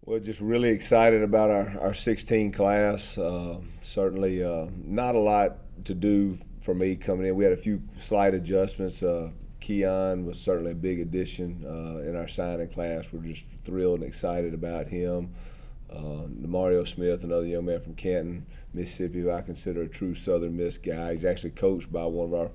Well, just really excited about our 16 class. Certainly not a lot to do for me coming in. We had a few slight adjustments. Keon was certainly a big addition in our signing class. We're just thrilled and excited about him. Mario Smith, another young man from Canton, Mississippi, who I consider a true Southern Miss guy. He's actually coached by one of our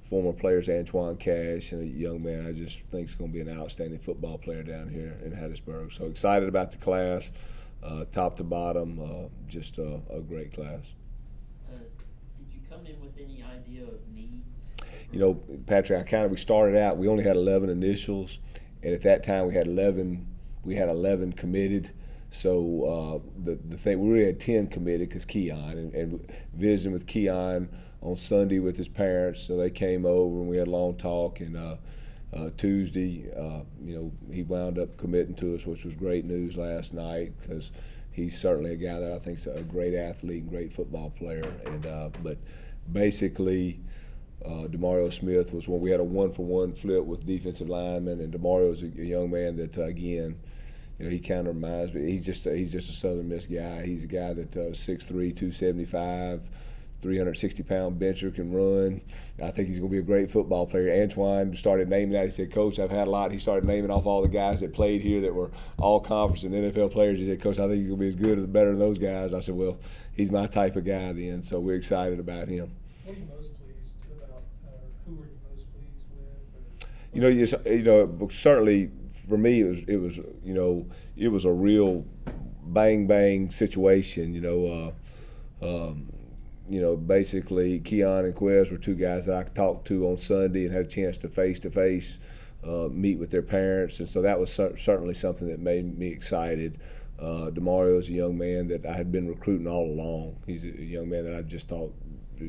former players, Antoine Cash, and a young man I just think is going to be an outstanding football player down here in Hattiesburg. So excited about the class, top to bottom, just a great class. Did you come in with any idea of needs? You know, Patrick, we started out, we only had 11 initials, and at that time we had 11 committed. So the thing, we really had 10 committed because Keon, and visiting with Keon on Sunday with his parents, so they came over and we had a long talk. And Tuesday, he wound up committing to us, which was great news last night because he's certainly a guy that I think is a great athlete and great football player. And but basically, Demario Smith was when we had a one-for-one flip with defensive linemen, and Demario is a young man that again. He kind of reminds me. He's just a Southern Miss guy. He's a guy that 6'3", 275, 360-pound bencher, can run. I think he's going to be a great football player. Antoine started naming out. He said, "Coach, I've had a lot." He started naming off all the guys that played here that were all conference and NFL players. He said, "Coach, I think he's going to be as good or better than those guys." I said, "Well, he's my type of guy then." So we're excited about him. What are you most pleased about, who are you most pleased with? Certainly for me it was a real bang situation. Basically Keon and Quez were two guys that I talked to on Sunday and had a chance to face meet with their parents, and so that was certainly something that made me excited. Demario is a young man that I had been recruiting all along. He's a young man that I just thought.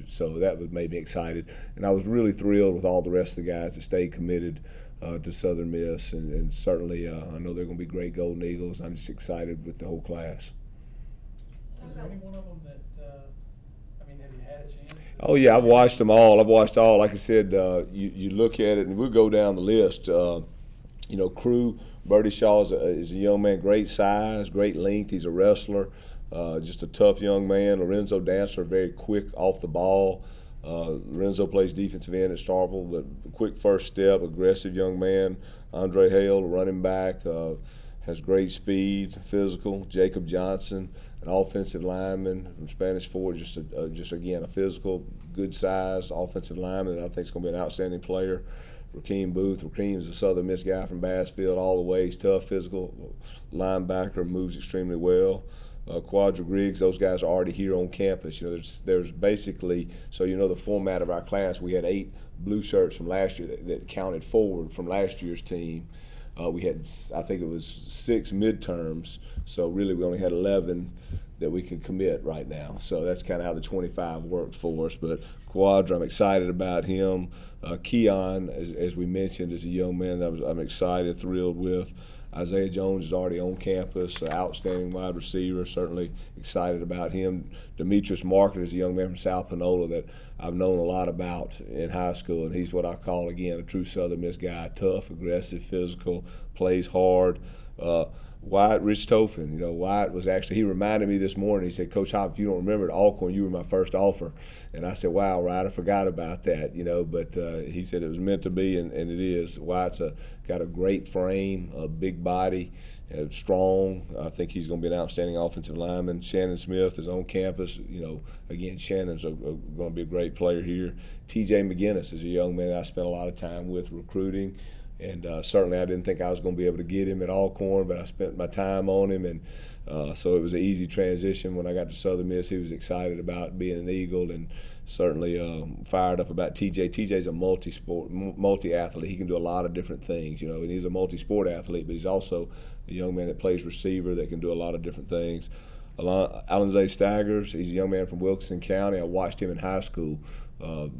So that made me excited, and I was really thrilled with all the rest of the guys that stayed committed to Southern Miss, and certainly I know they're going to be great Golden Eagles. I'm just excited with the whole class. Is there any one of them that, have you had a chance? Oh yeah, I've watched them all. Like I said, you look at it, and we'll go down the list. Crew, Bertie Shaw is a young man, great size, great length. He's a wrestler. Just a tough young man. Lorenzo Dancer, very quick off the ball. Lorenzo plays defensive end at Starkville, but quick first step, aggressive young man. Andre Hale, running back, has great speed, physical. Jacob Johnson, an offensive lineman from Spanish Fort, just again a physical, good size offensive lineman that I think is going to be an outstanding player. Rakeem Booth. Rakeem's a Southern Miss guy from Bassfield all the way. He's tough, physical linebacker, moves extremely well. Quadra Griggs, those guys are already here on campus. There's basically, so the format of our class, we had 8 blue shirts from last year that counted forward from last year's team. We had, I think it was 6 midterms, so really we only had 11 that we could commit right now. So that's kind of how the 25 worked for us. But Quadra, I'm excited about him. Keon, as we mentioned, is a young man that I'm excited, thrilled with. Isaiah Jones is already on campus, an outstanding wide receiver, certainly excited about him. Demetrius Market is a young man from South Panola that I've known a lot about in high school, and he's what I call, again, a true Southern Miss guy, tough, aggressive, physical, plays hard. Wyatt Richthofen, Wyatt was actually, he reminded me this morning, he said, "Coach Hop, if you don't remember, at Alcorn, you were my first offer." And I said, "Wow, Wyatt, I forgot about that," but he said it was meant to be, and it is. Wyatt's got a great frame, a big body, strong. I think he's going to be an outstanding offensive lineman. Shannon Smith is on campus. Again, Shannon's going to be a great player here. TJ McGinnis is a young man that I spent a lot of time with recruiting. And certainly I didn't think I was going to be able to get him at Alcorn, but I spent my time on him, and so it was an easy transition. When I got to Southern Miss, he was excited about being an Eagle, and certainly fired up about TJ. TJ's a multi-athlete. He can do a lot of different things, and he's a multi-sport athlete, but he's also a young man that plays receiver that can do a lot of different things. Alanze Staggers, he's a young man from Wilkinson County. I watched him in high school.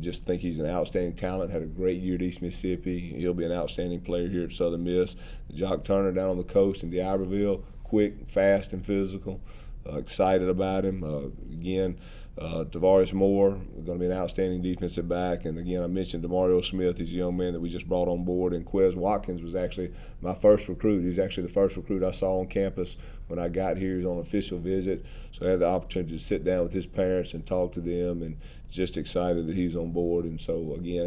Just think he's an outstanding talent, had a great year at East Mississippi. He'll be an outstanding player here at Southern Miss. Jock Turner down on the coast in D'Iberville, quick, fast, and physical. Excited about him. Again, Tavares Moore, going to be an outstanding defensive back. And again, I mentioned Demario Smith. He's a young man that we just brought on board. And Quez Watkins was actually my first recruit. He was actually the first recruit I saw on campus when I got here. He was on an official visit. So I had the opportunity to sit down with his parents and talk to them, and just excited that he's on board. And so, again,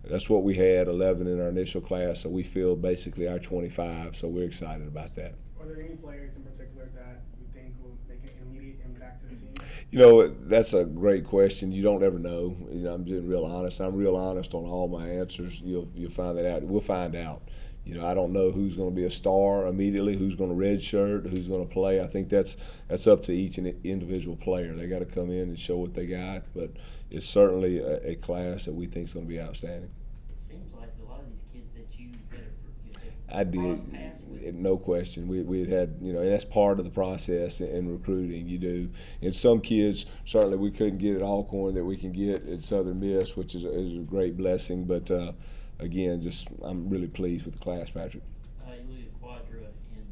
that's what we had, 11 in our initial class. So we filled basically our 25. So we're excited about that. Are there any players in particular that you think will make an immediate impact to the team? You know, that's a great question. You don't ever know. You know, I'm being real honest. I'm real honest on all my answers. You'll find that out. We'll find out. You know, I don't know who's going to be a star immediately, who's going to redshirt, who's going to play. I think that's up to each individual player. They got to come in and show what they got. But it's certainly a class that we think is going to be outstanding. It seems like a lot of these kids that you I did, no question. We had, you know, and that's part of the process in recruiting. You do, and some kids certainly we couldn't get at Alcorn that we can get at Southern Miss, which is a great blessing. But again, just I'm really pleased with the class, Patrick. You look at Quadra and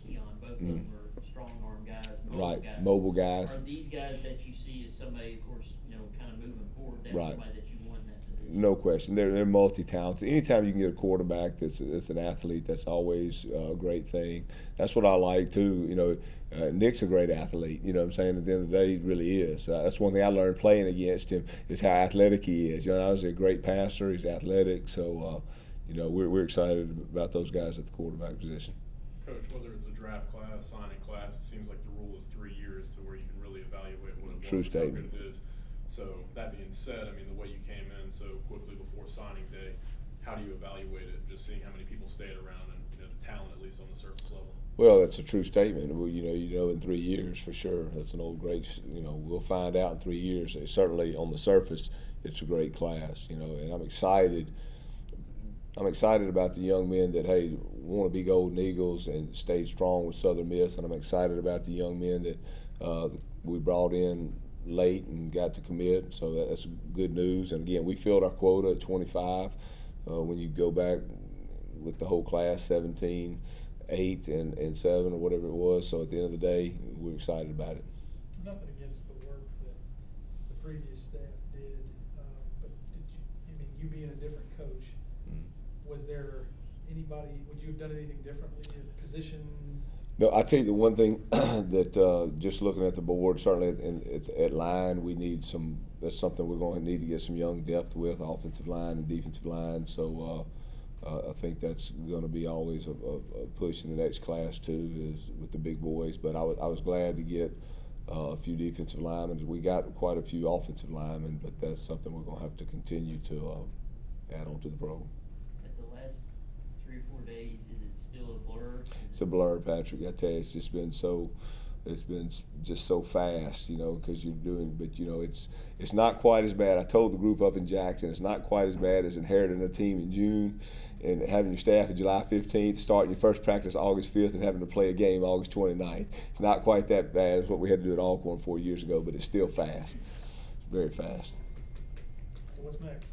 Keon, both of them are strong arm guys, mobile guys. Mobile guys. Are these guys that you see as somebody, of course, you know, kind of moving forward? That's Right. somebody that you want in that position. No question. They're multi-talented. Anytime you can get a quarterback that's an athlete, that's always a great thing. That's what I like too. You know, Nick's a great athlete. You know what I'm saying? At the end of the day, he really is. That's one thing I learned playing against him is how athletic he is. You know, I was a great passer. He's athletic. So, you know, we're excited about those guys at the quarterback position. Coach, whether it's a draft class, signing class, it seems like the rule is 3 years to where you can really evaluate what it True was, statement. how good it is. So that being said, I mean, the way you came in so quickly before signing day, how do you evaluate it? Just seeing how many people stayed around and, you know, the talent at least on the surface level. Well, that's a true statement. Well, you know, in 3 years for sure. That's an old great. You know, we'll find out in 3 years. Certainly on the surface, it's a great class. You know, and I'm excited. I'm excited about the young men that want to be Golden Eagles and stay strong with Southern Miss, and I'm excited about the young men that we brought in late and got to commit. So that's good news. And again, we filled our quota at 25. When you go back with the whole class, 17, 8, and 7 or whatever it was. So at the end of the day, we're excited about it. Nothing against the work that the previous staff did, but you being a different coach, was there anybody, would you have done anything differently in position? No, I tell you the one thing that just looking at the board, certainly at line, we need some. That's something we're going to need to get some young depth with offensive line and defensive line. So I think that's going to be always a push in the next class too, is with the big boys. But I was glad to get a few defensive linemen. We got quite a few offensive linemen, but that's something we're going to have to continue to add on to the program. At the last 3 or 4 days, is it still a blur? It's a blur, Patrick. I tell you, it's been just so fast, you know, because you're doing. But you know, it's not quite as bad. I told the group up in Jackson, it's not quite as bad as inheriting a team in June and having your staff on July 15th, starting your first practice August 5th, and having to play a game August 29th. It's not quite that bad as what we had to do at Alcorn 4 years ago, but it's still fast. It's very fast. So what's next?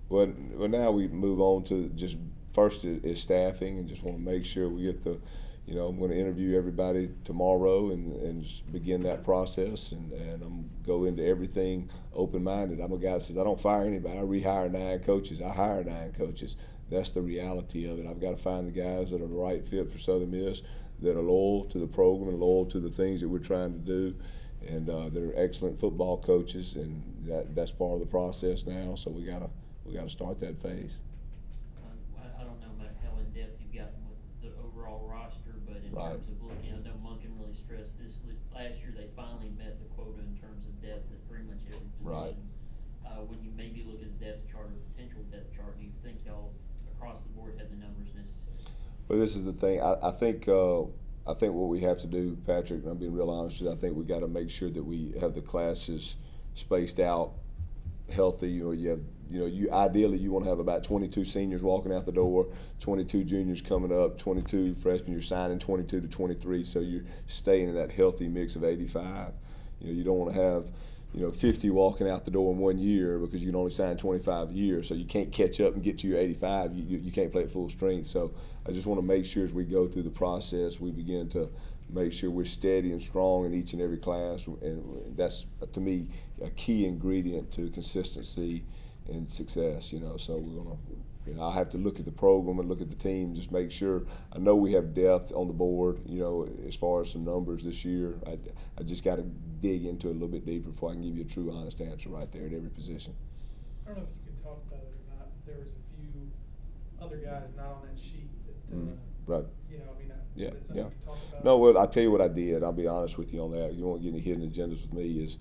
Well, now we move on to just first is staffing, and just want to make sure we get the. You know, I'm going to interview everybody tomorrow and just begin that process, and I'm go into everything open-minded. I'm a guy that says I don't fire anybody. I rehire 9 coaches. I hire 9 coaches. That's the reality of it. I've got to find the guys that are the right fit for Southern Miss, that are loyal to the program and loyal to the things that we're trying to do, and that are excellent football coaches, and that's part of the process now. So we gotta start that phase. I don't know about how in depth you've gotten with the overall roster, but in Right. terms of looking, I know Monken really stressed this. Last year they finally met the quota in terms of depth at pretty much every position. Right. When you maybe look at the depth chart or potential depth chart, do you think y'all across the board have the numbers necessary? Well, this is the thing. I think what we have to do, Patrick, and I'm being real honest with you, I think we got to make sure that we have the classes spaced out, healthy. You ideally you want to have about 22 seniors walking out the door, 22 juniors coming up, 22 freshmen. You're signing 22 to 23, so you're staying in that healthy mix of 85. You don't want to have 50 walking out the door in 1 year because you can only sign 25 a year, so you can't catch up and get to your 85. You can't play at full strength. So I just want to make sure as we go through the process, we begin to make sure we're steady and strong in each and every class, and that's, to me, a key ingredient to consistency and success. So we're gonna. I have to look at the program and look at the team, just make sure. I know we have depth on the board, as far as some numbers this year. I just got to dig into it a little bit deeper before I can give you a true, honest answer right there at every position. I don't know if you can talk about it or not, but there was a few other guys not on that sheet that, Right. is that something you can talk about? No, well, I'll tell you what I did. I'll be honest with you on that. You won't get any hidden agendas with me. Is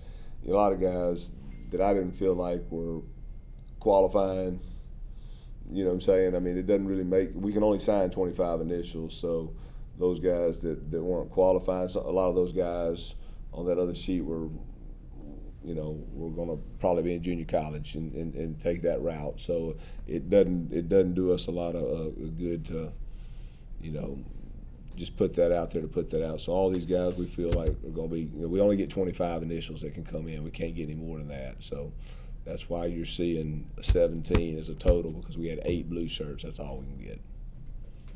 a lot of guys that I didn't feel like were qualifying. You know what I'm saying? I mean, it doesn't really we can only sign 25 initials, so those guys that weren't qualifying, a lot of those guys on that other sheet were going to probably be in junior college and take that route. So it doesn't do us a lot of good to, just put that out there to put that out. So all these guys we feel like are going to be, we only get 25 initials that can come in. We can't get any more than that. So that's why you're seeing 17 as a total, because we had 8 blue shirts. That's all we can get.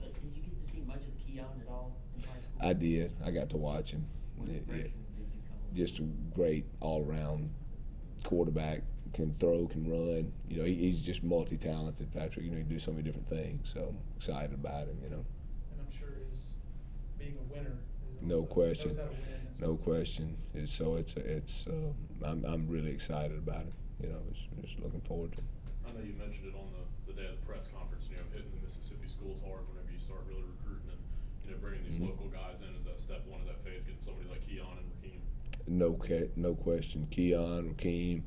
Did you get to see much of Keon at all in high school? I did. I got to watch him. What impressions did you come away Just a great all-around quarterback. Can throw, can run. He's just multi-talented, Patrick. He can do so many different things. So I'm excited about him. And I'm sure his being a winner is No also, question. knows how to win. No question. I'm really excited about it. Just looking forward to it. I know you mentioned it on the day of the press conference, hitting the Mississippi schools hard whenever you start really recruiting and, bringing these local guys in. Is that step one of that phase, getting somebody like Keon and Rakeem? No question. Keon, Rakeem,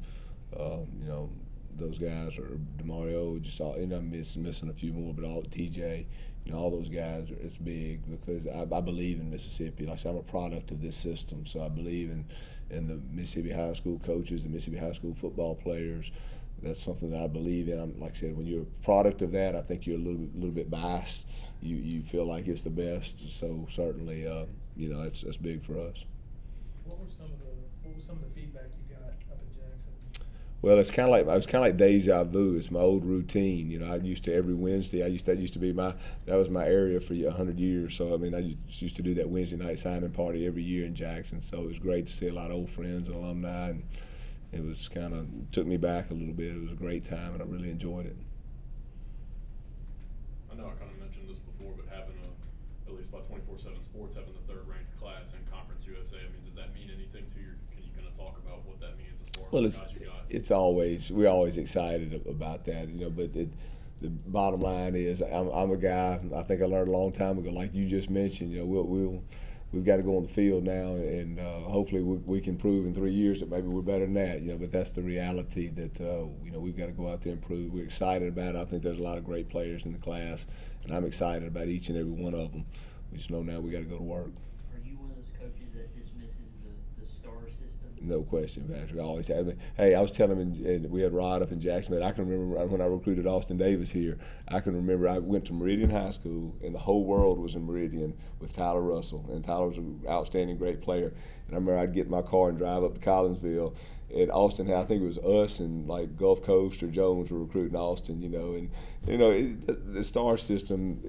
those guys are DeMario, just all, I'm missing a few more, but all TJ, all those guys, it's big because I believe in Mississippi. Like I said, I'm a product of this system, so I believe in the Mississippi high school coaches, the Mississippi high school football players. That's something that I believe in. Like I said, when you're a product of that, I think you're a little bit biased. You feel like it's the best. So certainly, it's big for us. What was some of the feedback you got up in Jackson? Well, it was kind of like deja vu. It's my old routine. I used to every Wednesday. That used to be that was my area for 100 years. So I used to do that Wednesday night signing party every year in Jackson. So it was great to see a lot of old friends and alumni, and it was took me back a little bit. It was a great time, and I really enjoyed it. I know I kind of mentioned this before, but having at least by 24/7 Sports having the 3rd ranked class in Conference USA, does that mean anything to you? Can you kind of talk about what that means as far as the guys you got? We're always excited about that, but the bottom line is I'm a guy. I think I learned a long time ago, like you just mentioned. We've got to go on the field now, and hopefully we can prove in 3 years that maybe we're better than that. But that's the reality that we've got to go out there and prove. We're excited about it. I think there's a lot of great players in the class, and I'm excited about each and every one of them. We just know now we got to go to work. Are you one of those coaches that dismisses the star system? No question, Patrick. I always have. Hey, I was telling him, and we had Rod up in Jacksonville. I can remember when I recruited Austin Davis here. I can remember I went to Meridian High School, and the whole world was in Meridian with Tyler Russell. And Tyler was an outstanding, great player. And I remember I'd get in my car and drive up to Collinsville. And Austin, I think it was us and like Gulf Coast or Jones were recruiting Austin. And the star system.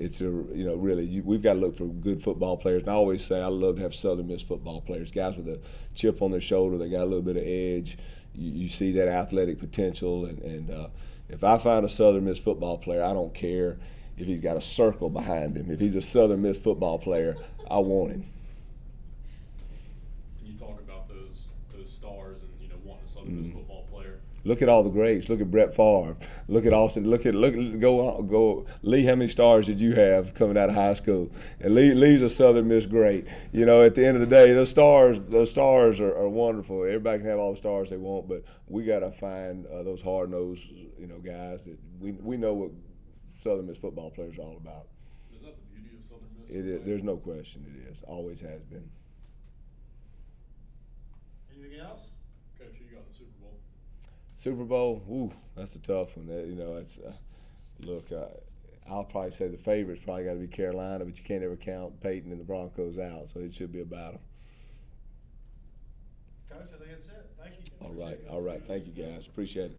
It's really we've got to look for good football players. And I always say I love to have Southern Miss football players, guys with a chip on their shoulder. They got a little bit of edge. You see that athletic potential. And if I find a Southern Miss football player, I don't care if he's got a circle behind him. If he's a Southern Miss football player, I want him. Can you talk about those stars and wanting a Southern Miss football player? Look at all the greats. Look at Brett Favre. Look at Austin. Go. Lee, how many stars did you have coming out of high school? And Lee's a Southern Miss great. At the end of the day, those stars are wonderful. Everybody can have all the stars they want, but we got to find those hard-nosed, guys that we know what Southern Miss football players are all about. Is that the beauty of Southern Miss? It is. There's no question. It is. Always has been. Anything else? Coach, who you got in the Super Bowl? Super Bowl, ooh, that's a tough one. I'll probably say the favorite's probably got to be Carolina, but you can't ever count Peyton and the Broncos out, so it should be a battle. Coach, I think that's it. Thank you. All right. Thank you, guys. Appreciate it.